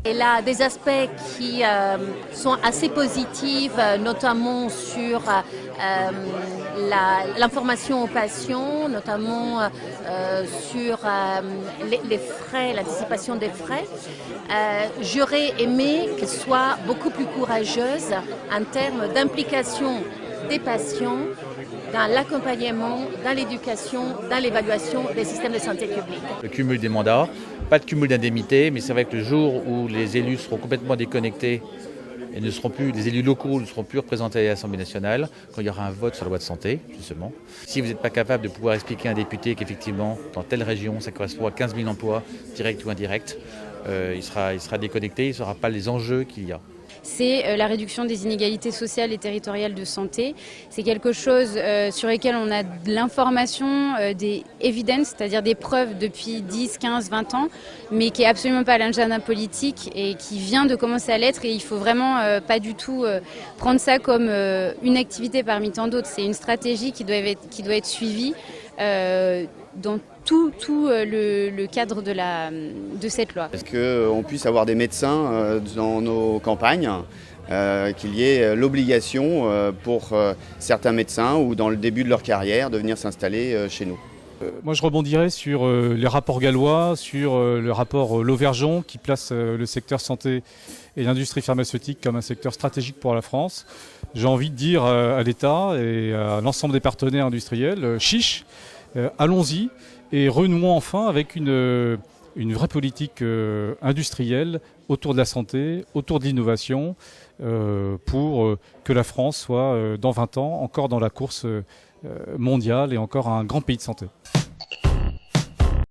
Elle a des aspects qui sont assez positifs, notamment sur l'information aux patients, notamment sur les frais, l'anticipation des frais. J'aurais aimé qu'elle soit beaucoup plus courageuse en termes d'implication des patients dans l'accompagnement, dans l'éducation, dans l'évaluation des systèmes de santé publique. Le cumul des mandats, pas de cumul d'indemnités, mais c'est vrai que le jour où les élus seront complètement déconnectés et les élus locaux ne seront plus représentés à l'Assemblée nationale, quand il y aura un vote sur la loi de santé, justement. Si vous n'êtes pas capable de pouvoir expliquer à un député qu'effectivement, dans telle région, ça correspond à 15 000 emplois, directs ou indirects, il sera déconnecté, il ne saura pas les enjeux qu'il y a. C'est la réduction des inégalités sociales et territoriales de santé. C'est quelque chose sur lequel on a de l'information, des evidence, c'est-à-dire des preuves depuis 10, 15, 20 ans, mais qui est absolument pas l'agenda politique et qui vient de commencer à l'être. Et il faut vraiment pas du tout prendre ça comme une activité parmi tant d'autres. C'est une stratégie qui doit être suivie dans tout le cadre de cette loi. Est-ce qu'on puisse avoir des médecins dans nos campagnes, qu'il y ait l'obligation pour certains médecins ou dans le début de leur carrière de venir s'installer chez nous? Moi, je rebondirais sur les rapports gallois, sur le rapport Lauvergeon qui place le secteur santé et l'industrie pharmaceutique comme un secteur stratégique pour la France. J'ai envie de dire à l'État et à l'ensemble des partenaires industriels, chiche, allons-y et renouons enfin avec une vraie politique industrielle autour de la santé, autour de l'innovation, pour que la France soit dans 20 ans encore dans la course mondiale et encore un grand pays de santé.